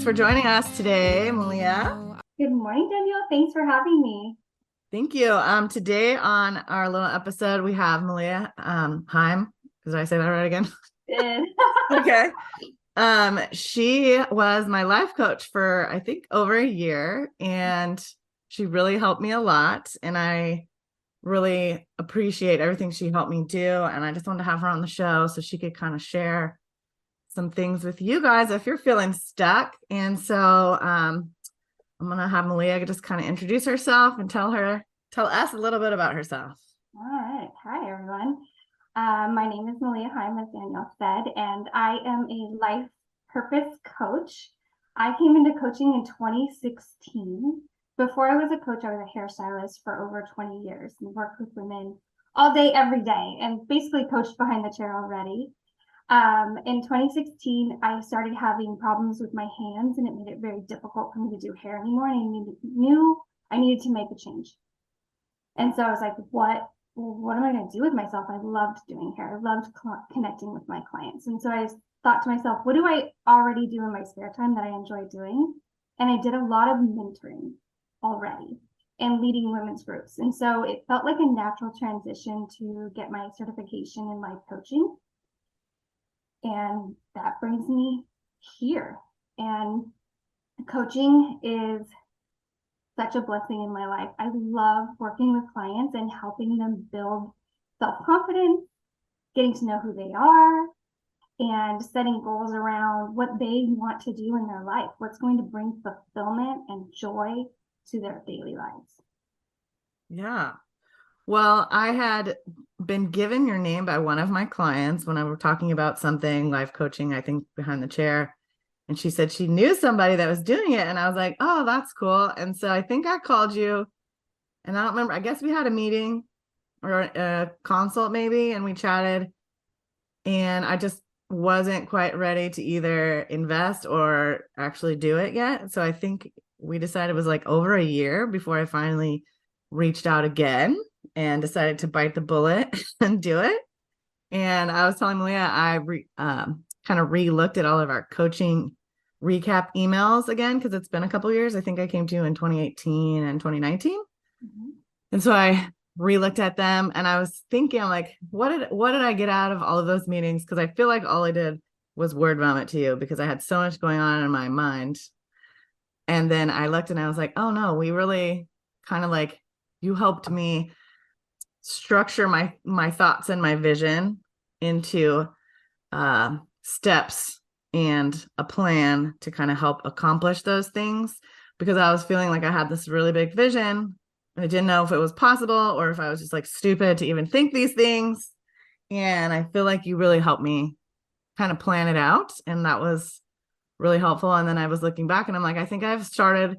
for joining us today, Malea. Good morning, Danielle. Thanks for having me. Thank you. Today on our little episode, we have Malea Heim. Did I say that right again? Good. Okay. She was my life coach for I think over a year, and she really helped me a lot. And I really appreciate everything she helped me do. And I just wanted to have her on the show so she could kind of share some things with you guys if you're feeling stuck. And so I'm gonna have Malea just kind of introduce herself and tell us a little bit about herself. All right. Hi, everyone. My name is Malea Heim, as Danielle said, and I am a life purpose coach. I came into coaching in 2016. Before I was a coach, I was a hairstylist for over 20 years and worked with women all day, every day, and basically coached behind the chair already. In 2016, I started having problems with my hands, and it made it very difficult for me to do hair anymore. And I knew I needed to make a change. And so I was like, what am I going to do with myself? I loved doing hair. I loved connecting with my clients. And so I thought to myself, what do I already do in my spare time that I enjoy doing? And I did a lot of mentoring already and leading women's groups. And so it felt like a natural transition to get my certification in life coaching. And that brings me here. And coaching is such a blessing in my life. I love working with clients and helping them build self-confidence, getting to know who they are, and setting goals around what they want to do in their life, what's going to bring fulfillment and joy to their daily lives. Yeah. Well, I had been given your name by one of my clients when I were talking about something, life coaching, I think behind the chair. And she said she knew somebody that was doing it. And I was like, oh, that's cool. And so I think I called you, and I don't remember, I guess we had a meeting or a consult maybe, and we chatted. And I just wasn't quite ready to either invest or actually do it yet. So I think we decided it was like over a year before I finally reached out again and decided to bite the bullet and do it. And I was telling Malea, I kind of re-looked at all of our coaching recap emails again, because it's been a couple years. I think I came to you in 2018 and 2019. Mm-hmm. And so I re-looked at them, and I was thinking, I'm like, what did I get out of all of those meetings? Because I feel like all I did was word vomit to you because I had so much going on in my mind. And then I looked and I was like, oh no, we really kind of like, you helped me structure my thoughts and my vision into steps and a plan to kind of help accomplish those things, because I was feeling like I had this really big vision and I didn't know if it was possible or if I was just like stupid to even think these things. And I feel like you really helped me kind of plan it out, and that was really helpful. And then I was looking back and I'm like, I think I've started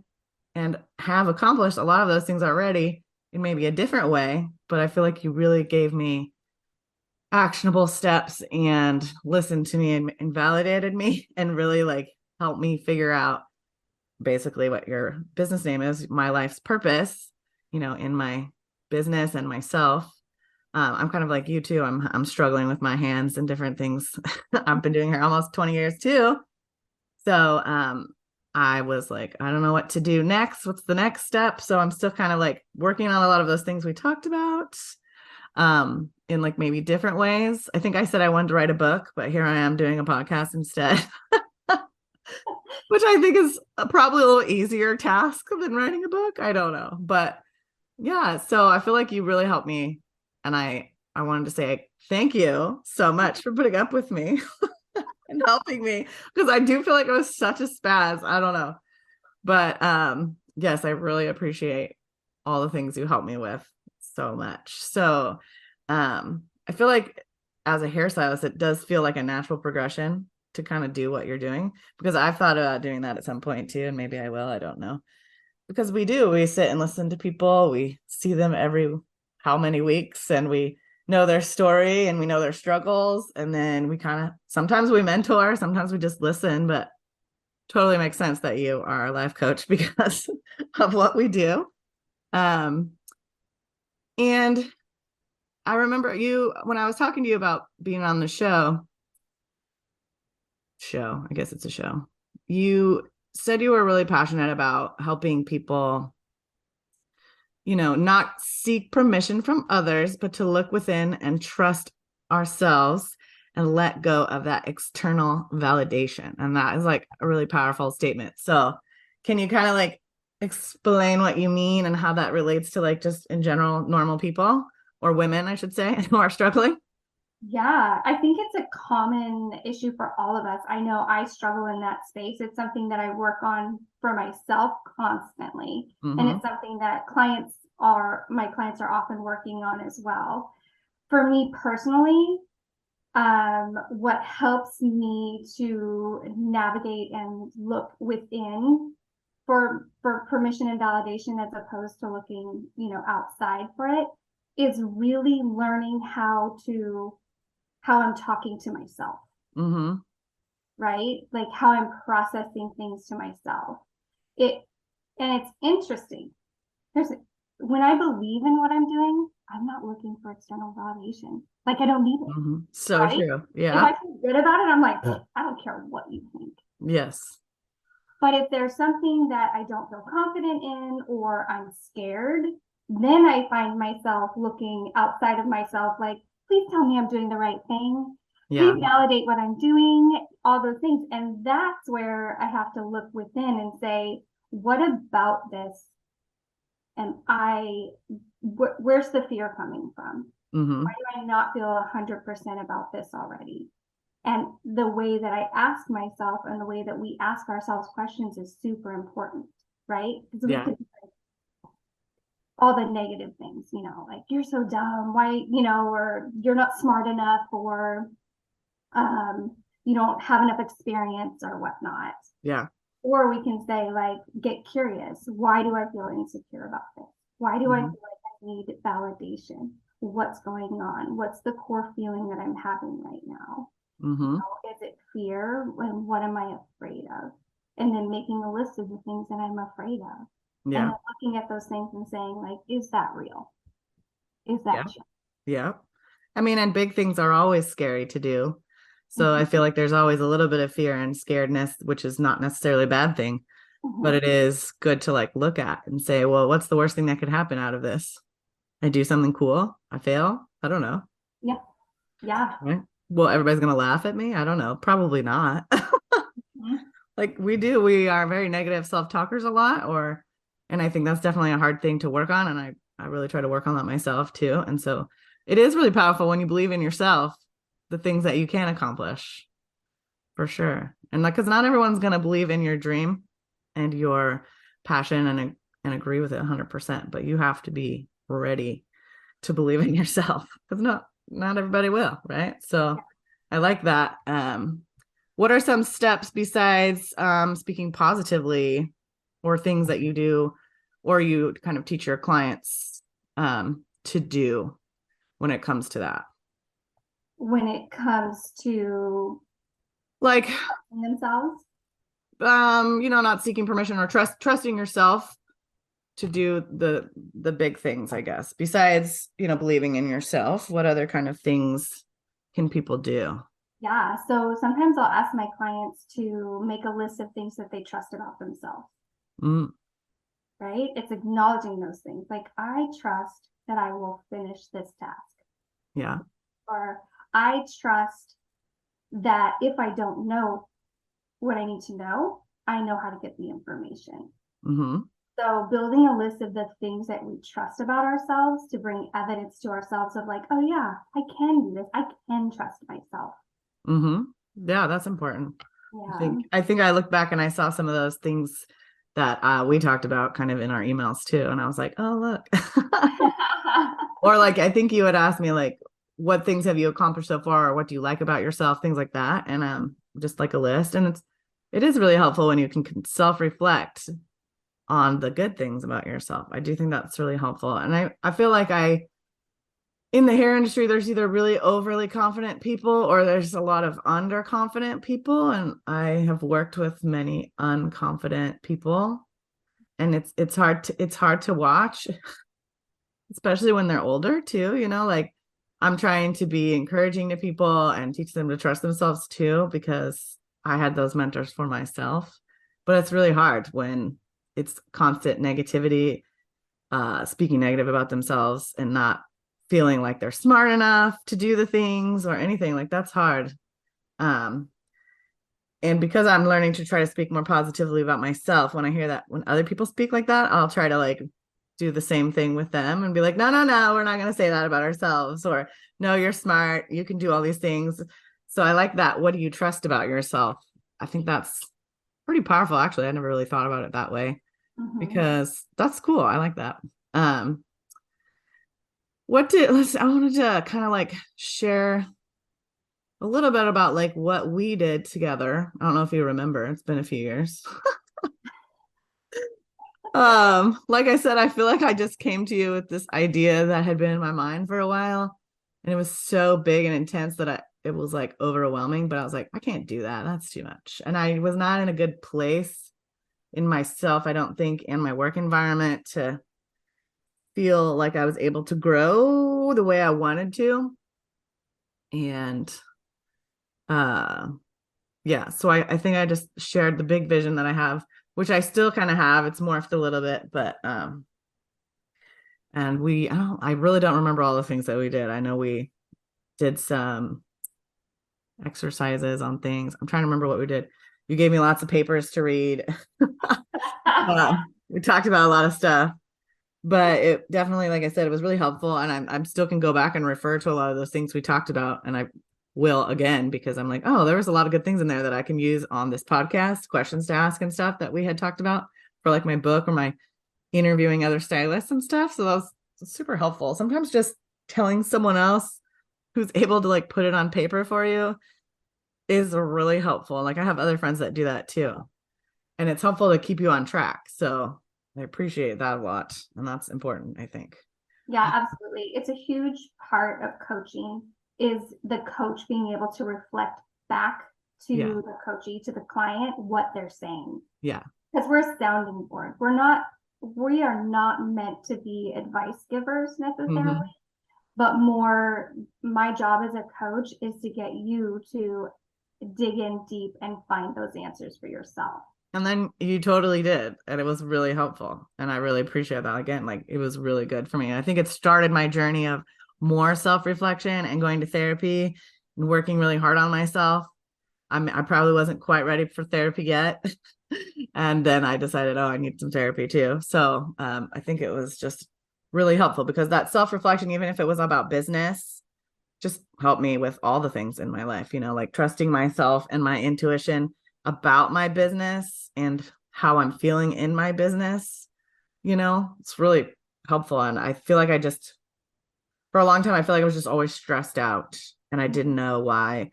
and have accomplished a lot of those things already in maybe a different way, but I feel like you really gave me actionable steps and listened to me and validated me and really like helped me figure out basically what your business name is, my life's purpose, in my business and myself. I'm kind of like you too. I'm struggling with my hands and different things. I've been doing here almost 20 years too. So I was like, I don't know what to do next. What's the next step? So I'm still kind of like working on a lot of those things we talked about in like maybe different ways. I think I said I wanted to write a book, but here I am doing a podcast instead, which I think is probably a little easier task than writing a book. I don't know. But yeah, so I feel like you really helped me. And I wanted to say thank you so much for putting up with me and helping me, because I do feel like it was such a spaz. I don't know. But yes, I really appreciate all the things you helped me with so much. So I feel like as a hairstylist, it does feel like a natural progression to kind of do what you're doing, because I've thought about doing that at some point too, and maybe I will, I don't know. Because we sit and listen to people, we see them every how many weeks, and we know their story and we know their struggles, and then we kind of sometimes we mentor, sometimes we just listen, but totally makes sense that you are a life coach because of what we do. And I remember you when I was talking to you about being on the show, I guess it's a show. You said you were really passionate about helping people, not seek permission from others, but to look within and trust ourselves and let go of that external validation. And that is like a really powerful statement. So, can you kind of like explain what you mean and how that relates to like just in general normal people, or women, I should say, who are struggling? Yeah, I think it's a common issue for all of us. I know I struggle in that space. It's something that I work on for myself constantly. And Mm-hmm. it's something that my clients are often working on as well. For me personally, what helps me to navigate and look within for permission and validation as opposed to looking, outside for it, is really learning how I'm talking to myself, Mm-hmm. right? Like how I'm processing things to myself. It and it's interesting. There's When I believe in what I'm doing, I'm not looking for external validation. Like I don't need it, Mm-hmm. So right? true. If Yeah. I feel good about it, I'm like, I don't care what you think. Yes. But if there's something that I don't feel confident in or I'm scared, then I find myself looking outside of myself, like, please tell me I'm doing the right thing. Yeah. Please validate what I'm doing, all those things. And that's where I have to look within and say, what about this? And where's the fear coming from? Mm-hmm. Why do I not feel 100% about this already? And the way that I ask myself and the way that we ask ourselves questions is super important, right? Because we Yeah. could all the negative things, like you're so dumb, why, or you're not smart enough, or you don't have enough experience or whatnot. Yeah. Or we can say, like, get curious. Why do I feel insecure about this? Why do I feel Mm-hmm. like I need validation? What's going on? What's the core feeling that I'm having right now? Mm-hmm. Is it fear? And what am I afraid of? And then making a list of the things that I'm afraid of. And Yeah. then looking at those things and saying, like, is that real? Is Yeah. that true? Yeah. I mean, and big things are always scary to do. So I Mm-hmm. feel like there's always a little bit of fear and scaredness, which is not necessarily a bad thing, but Mm-hmm. it is good to like look at and say, well, what's the worst thing that could happen out of this? I do something cool. I fail. I don't know. Yeah. Yeah. Right. Well, everybody's going to laugh at me. I don't know. Probably not. Mm-hmm. Like we are very negative self-talkers a lot, and I think that's definitely a hard thing to work on. And I really try to work on that myself too. And so it is really powerful when you believe in yourself, the things that you can accomplish for sure. And like, cause not everyone's going to believe in your dream and your passion and agree with it 100%, but you have to be ready to believe in yourself because not everybody will, right? So I like that. What are some steps besides speaking positively, or things that you do or you kind of teach your clients to do when it comes to that? When it comes to Like, themselves. not seeking permission or trusting yourself to do the big things, I guess. Besides, believing in yourself, what other kind of things can people do? Yeah. So sometimes I'll ask my clients to make a list of things that they trust about themselves, Mm, right? It's acknowledging those things. Like, I trust that I will finish this task, yeah. or I trust that if I don't know what I need to know, I know how to get the information. Mm-hmm. So building a list of the things that we trust about ourselves to bring evidence to ourselves of like, oh yeah, I can do this. I can trust myself. Mm-hmm. Yeah, that's important. I Yeah. think I think I looked back and I saw some of those things that we talked about kind of in our emails too. And I was like, oh, look. Or like, I think you had asked me like, what things have you accomplished so far? Or what do you like about yourself? Things like that. And just like a list. And it is really helpful when you can self-reflect on the good things about yourself. I do think that's really helpful. And I feel like in the hair industry, there's either really overly confident people or there's a lot of underconfident people. And I have worked with many unconfident people. And it's hard to watch, especially when they're older too, like I'm trying to be encouraging to people and teach them to trust themselves too, because I had those mentors for myself. but it's really hard when it's constant negativity, speaking negative about themselves and not feeling like they're smart enough to do the things or anything. Like that's hard. Um, and because I'm learning to try to speak more positively about myself, when I hear that when other people speak like that, I'll try to like do the same thing with them and be like, no, no, no, we're not going to say that about ourselves. Or no, you're smart, you can do all these things. So I like that. What do you trust about yourself? I think that's pretty powerful. Actually, I never really thought about it that way, because that's cool. I like that. um I wanted to kind of like share a little bit about like what we did together. I don't know if you remember, it's been a few years. Like I said, I feel like I just came to you with this idea that had been in my mind for a while, and it was so big and intense that it was like overwhelming, but I was like, I can't do that, that's too much. And I was not in a good place in myself, I don't think, in my work environment to feel like I was able to grow the way I wanted to. And uh yeah, so I think I just shared the big vision that I have, which I still kind of have. It's morphed a little bit, but and I really don't remember all the things that we did. I know we did some exercises on things. I'm trying to remember what we did. You gave me lots of papers to read. We talked about a lot of stuff, but it definitely, like I said, it was really helpful, and I'm still can go back and refer to a lot of those things we talked about, and I will again, because I'm like, oh, there was a lot of good things in there that I can use on this podcast, questions to ask and stuff that we had talked about for like my book or my interviewing other stylists and stuff. So that was super helpful. Sometimes just telling someone else who's able to like put it on paper for you is really helpful. Like I have other friends that do that too, and it's helpful to keep you on track. So I appreciate that a lot, and that's important, I think. Yeah, absolutely. It's a huge part of coaching is the coach being able to reflect back to Yeah. the coachee, to the client, what they're saying. Yeah. Because we're a sounding board. We are not meant to be advice givers necessarily, but more my job as a coach is to get you to dig in deep and find those answers for yourself. And then you totally did. And it was really helpful. And I really appreciate that. Again, like it was really good for me. I think it started my journey of more self-reflection and going to therapy and working really hard on myself. I probably wasn't quite ready for therapy yet. And then I decided, oh, I need some therapy too. So I think it was just really helpful, because that self-reflection, even if it was about business, just helped me with all the things in my life, like trusting myself and my intuition about my business and how I'm feeling in my business. It's really helpful. And I feel like for a long time, I feel like I was just always stressed out and I didn't know why,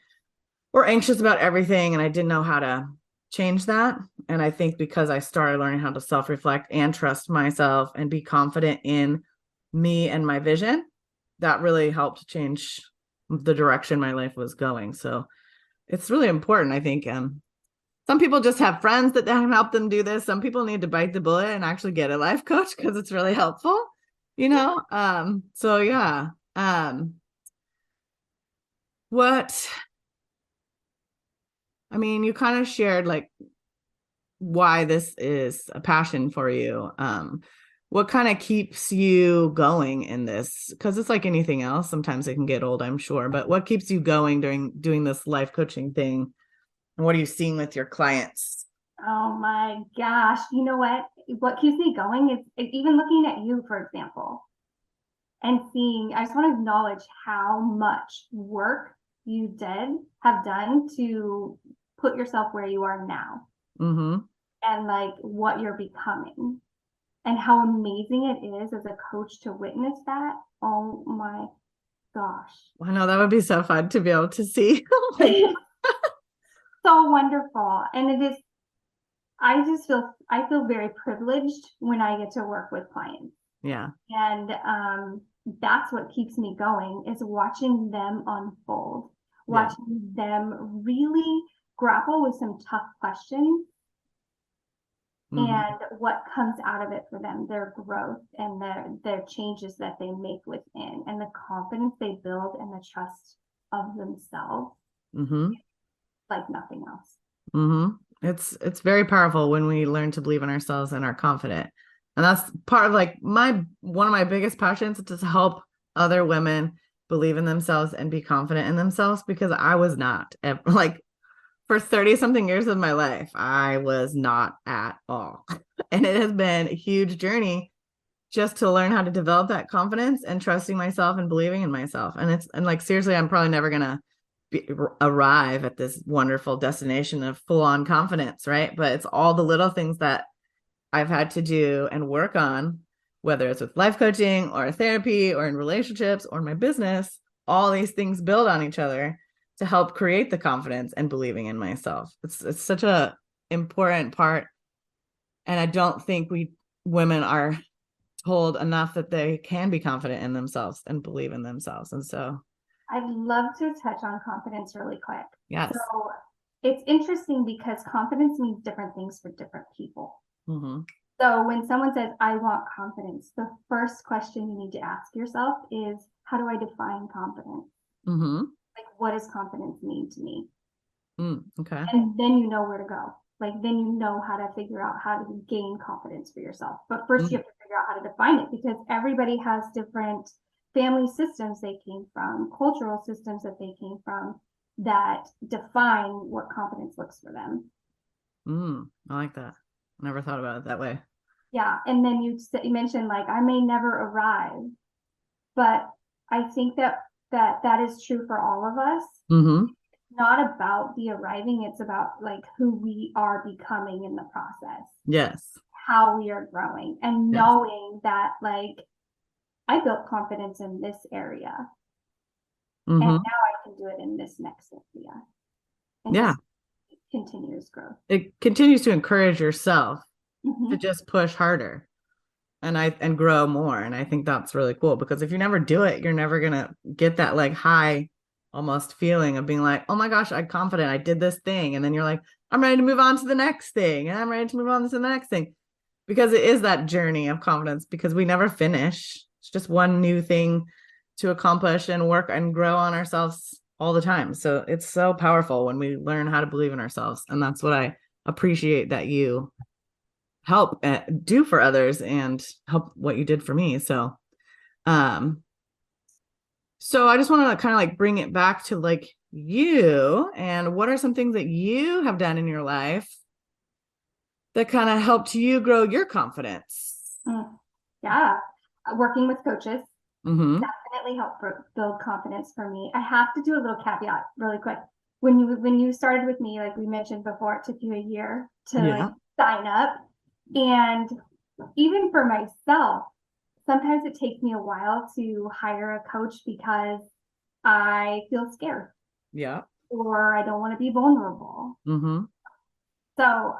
or anxious about everything. And I didn't know how to change that. And I think because I started learning how to self-reflect and trust myself and be confident in me and my vision, that really helped change the direction my life was going. So it's really important, I think. Some people just have friends that can help them do this. Some people need to bite the bullet and actually get a life coach because it's really helpful, so yeah. What I mean, you kind of shared like why this is a passion for you. What kind of keeps you going in this? Because it's like anything else, sometimes it can get old, I'm sure, but what keeps you going during doing this life coaching thing? And what are you seeing with your clients? Oh my gosh. You know what? What keeps me going is even looking at you, for example, and seeing, I just want to acknowledge how much work you have done to put yourself where you are now. And like what you're becoming and how amazing it is as a coach to witness that. Oh my gosh. I know that would be so fun to be able to see. So wonderful. And it is, I feel very privileged when I get to work with clients. Yeah. And that's what keeps me going, is watching them unfold, watching them really grapple with some tough questions. And what comes out of it for them, their growth and their changes that they make within, and the confidence they build and the trust of themselves, like nothing else. It's very powerful when we learn to believe in ourselves and are confident. And that's part of like one of my biggest passions is to help other women believe in themselves and be confident in themselves because I was not like for 30 something years of my life, I was not at all. And it has been a huge journey just to learn how to develop that confidence and trusting myself and believing in myself. And like, seriously, I'm probably never going to arrive at this wonderful destination of full on confidence, right? But it's all the little things that I've had to do and work on, whether it's with life coaching or therapy or in relationships or my business. All these things build on each other to help create the confidence and believing in myself. It's such a important part, and I don't think women are told enough that they can be confident in themselves and believe in themselves. And so I'd love to touch on confidence really quick. yes. So it's interesting because confidence means different things for different people. Mm-hmm. So when someone says, I want confidence, the first question you need to ask yourself is, how do I define confidence? Mm-hmm. Like, what does confidence mean to me? Okay. And then you know where to go. Like, then you know how to figure out how to gain confidence for yourself. But first you have to figure out how to define it, because everybody has different family systems they came from, cultural systems that they came from, that define what confidence looks for them. I like that. Never thought about it that way. Yeah. And then you mentioned, like, I may never arrive, but I think that is true for all of us. Mm-hmm. It's not about the arriving. It's about like who we are becoming in the process. Yes. How we are growing, and Yes. knowing that, like, I built confidence in this area, Mm-hmm. and now I can do it in this next area. And yeah. Continuous growth. It continues to encourage yourself Mm-hmm. to just push harder and grow more. And I think that's really cool, because if you never do it, you're never gonna get that like high almost feeling of being like, oh my gosh, I'm confident, I did this thing. And then you're like, I'm ready to move on to the next thing. And I'm ready to move on to the next thing. Because it is that journey of confidence, because we never finish. It's just one new thing to accomplish and work and grow on ourselves all the time. So it's so powerful when we learn how to believe in ourselves. And that's what I appreciate that you help do for others and help what you did for me. So I just want to kind of like bring it back to like you, and what are some things that you have done in your life that kind of helped you grow your confidence? Yeah. Working with coaches definitely helped build confidence for me. I have to do a little caveat really quick. When you started with me, like we mentioned before, it took you a year to like sign up. And even for myself, sometimes it takes me a while to hire a coach because I feel scared. Yeah. Or I don't want to be vulnerable. Mm-hmm. So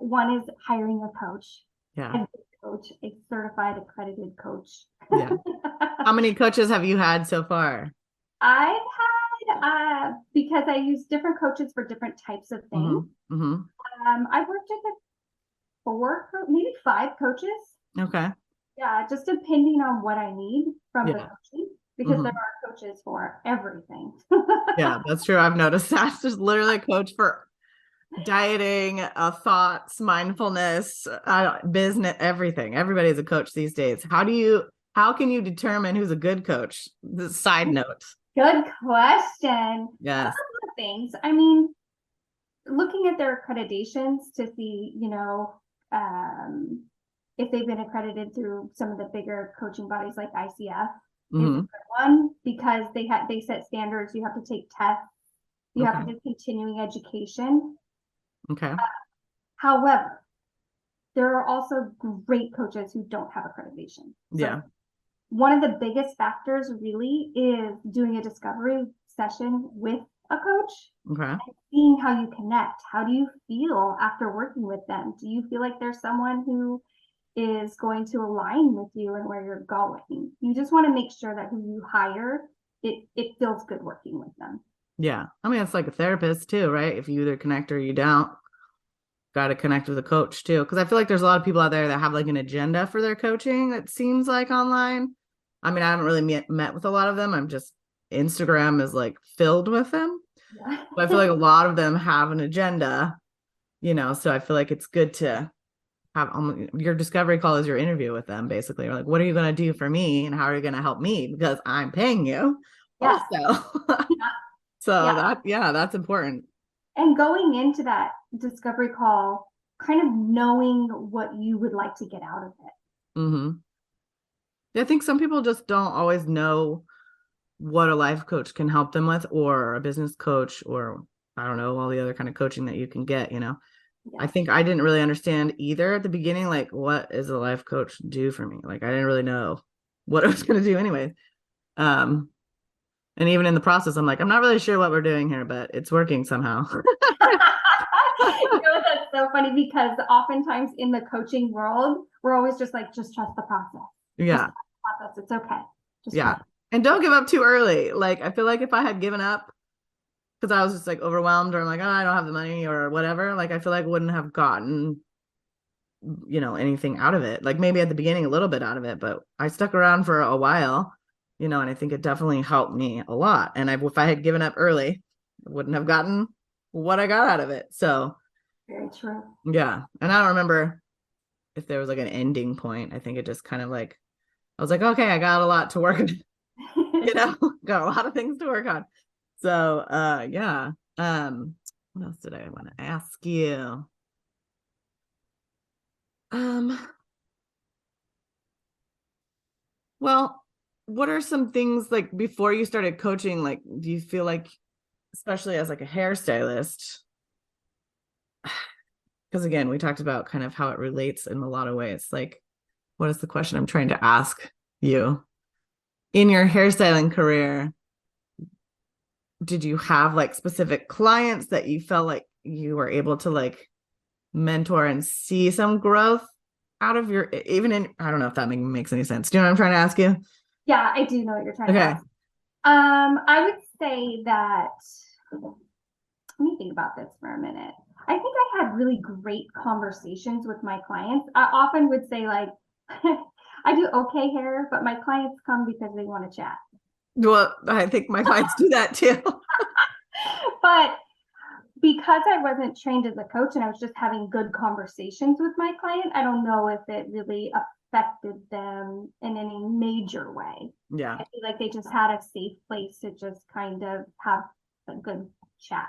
one is hiring a coach. Yeah. A certified accredited coach. Yeah. How many coaches have you had so far? I've had because I use different coaches for different types of things. I've worked with 4, maybe 5 coaches. Okay. Yeah, just depending on what I need from the coaching, because there are coaches for everything. Yeah, that's true. I've noticed that's just literally a coach for dieting, thoughts, mindfulness, business, everything. Everybody's a coach these days. How can you determine who's a good coach? The side note. Good question. Yes. A couple of things. I mean, looking at their accreditations to see, if they've been accredited through some of the bigger coaching bodies like ICF is a good one, because they set standards. You have to take tests. You have to do continuing education. Okay. However, there are also great coaches who don't have accreditation. So one of the biggest factors really is doing a discovery session with a coach. And seeing how you connect. How do you feel after working with them? Do you feel like there's someone who is going to align with you and where you're going? You just want to make sure that who you hire, it feels good working with them. Yeah. I mean, it's like a therapist too, right? If you either connect or you don't, got to connect with a coach too. Because I feel like there's a lot of people out there that have like an agenda for their coaching, it seems like, online. I mean, I haven't really met with a lot of them. I'm just, Instagram is like filled with them. But I feel like a lot of them have an agenda So I feel like it's good to have your discovery call is your interview with them, basically. You're like, what are you going to do for me and how are you going to help me, because I'm paying you Yeah. also. Yeah. So Yeah. that, yeah, that's important. And going into that discovery call, kind of knowing what you would like to get out of it. Mm-hmm. I think some people just don't always know what a life coach can help them with, or a business coach, or I don't know, all the other kind of coaching that you can get. I Yeah. think I didn't really understand either at the beginning, like, what is a life coach do for me? Like, I didn't really know what I was going to do anyway. Um, and even in the process, I'm like, I'm not really sure what we're doing here, but it's working somehow. That's so funny because oftentimes in the coaching world, we're always just like, just trust the process. Just Yeah. trust the process. It's okay. Just Yeah. trust. And don't give up too early. Like, I feel like if I had given up because I was just like overwhelmed, or I'm like, oh, I don't have the money or whatever, like, I feel like I wouldn't have gotten, anything out of it. Like, maybe at the beginning, a little bit out of it, but I stuck around for a while, and I think it definitely helped me a lot. And if I had given up early, I wouldn't have gotten what I got out of it. So, Very true. yeah. And I don't remember if there was like an ending point. I think it just kind of like, I was like, okay, I got a lot to work on, got a lot of things to work on. So, yeah. What else did I want to ask you? Um, well, what are some things like before you started coaching? Like, do you feel like, especially as like a hairstylist, because again, we talked about kind of how it relates in a lot of ways. Like, what is the question I'm trying to ask you? In your hairstyling career, did you have like specific clients that you felt like you were able to like mentor and see some growth out of your, even in, I don't know if that makes any sense. Do you know what I'm trying to ask you? Yeah, I do know what you're trying to Okay. ask. I would say that, let me think about this for a minute. I think I had really great conversations with my clients. I often would say, like, I do okay hair, but my clients come because they want to chat. Well, I think my clients do that too. But because I wasn't trained as a coach and I was just having good conversations with my client, I don't know if it really affected them in any major way. Yeah. I feel like they just had a safe place to just kind of have a good chat.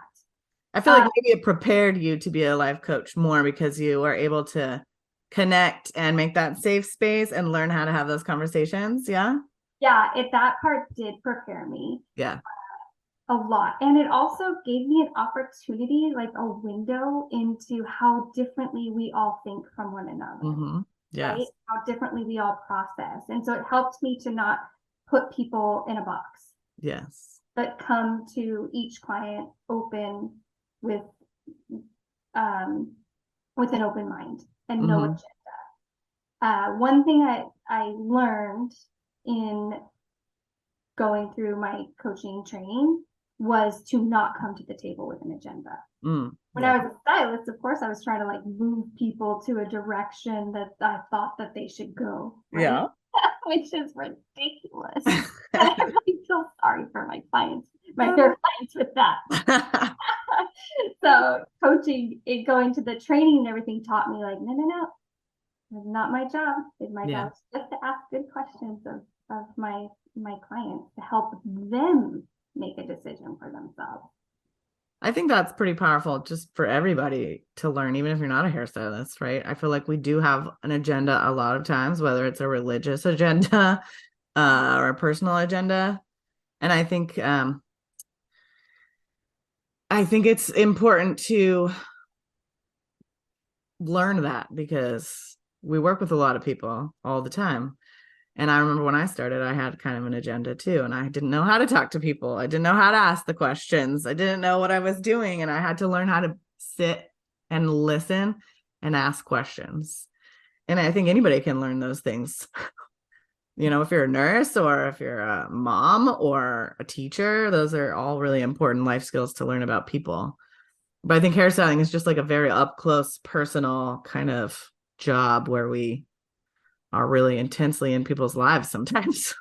I feel like maybe it prepared you to be a life coach more because you were able to connect and make that safe space and learn how to have those conversations. Yeah. Yeah, that part did prepare me Yeah. a lot. And it also gave me an opportunity, like a window into how differently we all think from one another. Mm-hmm. Yes. Right? How differently we all process. And so it helped me to not put people in a box. Yes. But come to each client open with um with an open mind and no Mm-hmm. agenda. One thing I learned in going through my coaching training was to not come to the table with an agenda. When Yeah. I was a stylist, of course, I was trying to like move people to a direction that I thought that they should go, right? Yeah. Which is ridiculous. I really feel sorry for my clients, my hair clients with that. So coaching, going to the training and everything taught me like, no, that's not my job. My Yeah. job is just to ask good questions of my clients to help them make a decision for themselves. I think that's pretty powerful just for everybody to learn, even if you're not a hairstylist, right? I feel like we do have an agenda a lot of times, whether it's a religious agenda or a personal agenda. And I think it's important to learn that because we work with a lot of people all the time. And I remember when I started, I had kind of an agenda too. And I didn't know how to talk to people. I didn't know how to ask the questions. I didn't know what I was doing. And I had to learn how to sit and listen and ask questions. And I think anybody can learn those things. If you're a nurse or if you're a mom or a teacher, those are all really important life skills to learn about people. But I think hairstyling is just like a very up close, personal kind of job where we are really intensely in people's lives sometimes.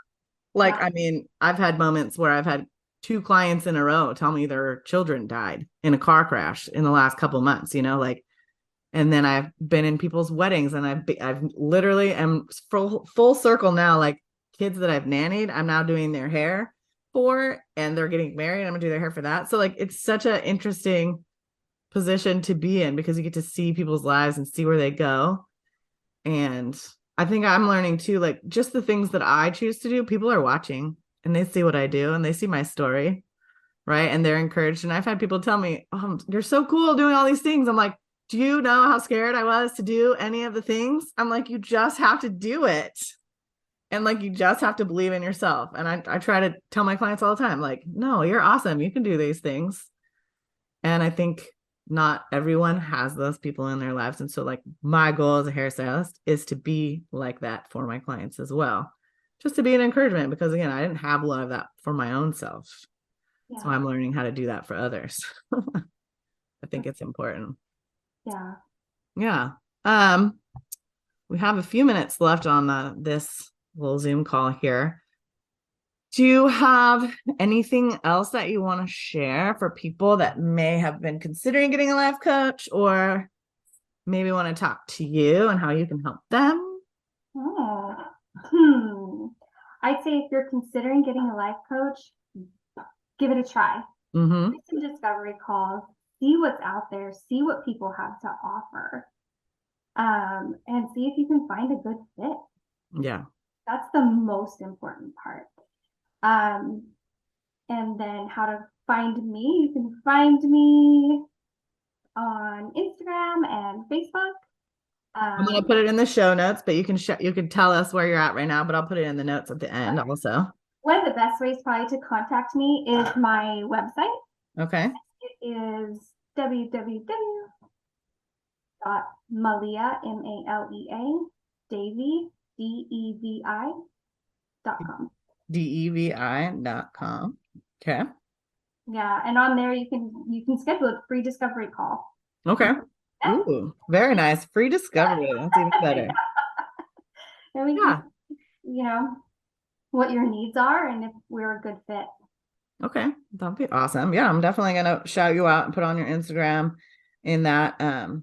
Like, Yeah. I mean, I've had moments where I've had two clients in a row tell me their children died in a car crash in the last couple months, like And then I've been in people's weddings, and I've literally am full circle now. Like kids that I've nannied, I'm now doing their hair for, and they're getting married. I'm gonna do their hair for that. So like it's such an interesting position to be in because you get to see people's lives and see where they go. And I think I'm learning too, like just the things that I choose to do, people are watching and they see what I do and they see my story, right? And they're encouraged. And I've had people tell me, "Oh, you're so cool doing all these things." I'm like, "Do you know how scared I was to do any of the things?" I'm like, "You just have to do it." And like, you just have to believe in yourself. And I try to tell my clients all the time, like, "No, you're awesome. You can do these things." And I think not everyone has those people in their lives. And so like my goal as a hairstylist is to be like that for my clients as well. Just to be an encouragement, because again, I didn't have a lot of that for my own self. Yeah. So I'm learning how to do that for others. I think it's important. Yeah. Yeah. We have a few minutes left on this little Zoom call here. Do you have anything else that you want to share for people that may have been considering getting a life coach, or maybe want to talk to you and how you can help them? Oh. I'd say if you're considering getting a life coach, give it a try. Mm-hmm. Make some discovery calls, see what's out there, see what people have to offer, and see if you can find a good fit. Yeah. That's the most important part. And then how to find me, you can find me on Instagram and Facebook. I'm gonna put it in the show notes, but you can tell us where you're at right now, but I'll put it in the notes at the end also. One of the best ways probably to contact me is my website. Okay. It is www.malea, M-A-L-E-A, Davy, DEVI.com. DEVI.com. Okay. Yeah, and on there you can schedule a free discovery call. Okay. Ooh, very nice. Free discovery. That's even better. And we can, what your needs are and if we're a good fit. Okay, that'd be awesome. Yeah, I'm definitely gonna shout you out and put on your Instagram in that. Thank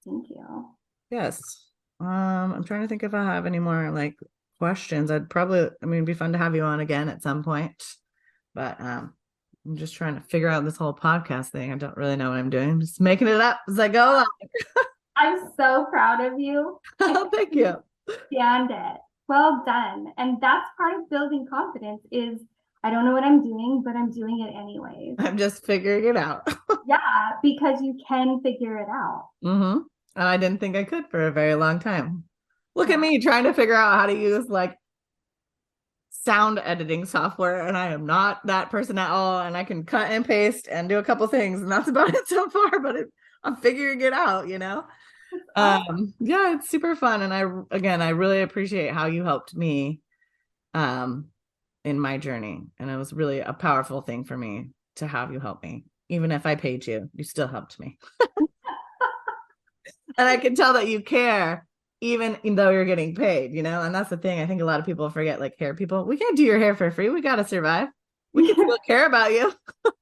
you. Yes. I'm trying to think if I have any more like questions. It'd be fun to have you on again at some point. But I'm just trying to figure out this whole podcast thing. I don't really know what I'm doing. I'm just making it up as I go along. I'm so proud of you. Oh, thank you. Stand it. Well done. And that's part of building confidence is I don't know what I'm doing, but I'm doing it anyways. I'm just figuring it out. Yeah, because you can figure it out. Mm-hmm. And I didn't think I could for a very long time. Look at me trying to figure out how to use like sound editing software, and I am not that person at all. And I can cut and paste and do a couple things, and that's about it so far. But I'm figuring it out, Yeah, it's super fun. And I really appreciate how you helped me in my journey. And it was really a powerful thing for me to have you help me. Even if I paid you, you still helped me. And I can tell that you care, even though you're getting paid, and that's the thing. I think a lot of people forget, like hair people, we can't do your hair for free. We got to survive. We can still care about you. But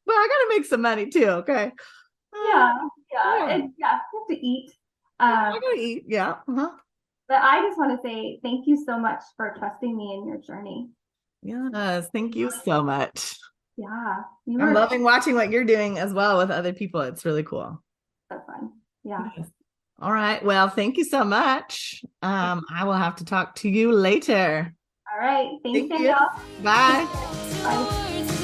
I got to make some money too. Okay. Yeah. And you have to eat. I gotta eat. Yeah. Uh-huh. But I just want to say thank you so much for trusting me in your journey. Yes. Thank you so much. Yeah. I'm loving watching what you're doing as well with other people. It's really cool. So fun. Yeah. Yes. All right. Well, thank you so much. I will have to talk to you later. All right. Thanks, Thank you. Danielle. Bye. Bye.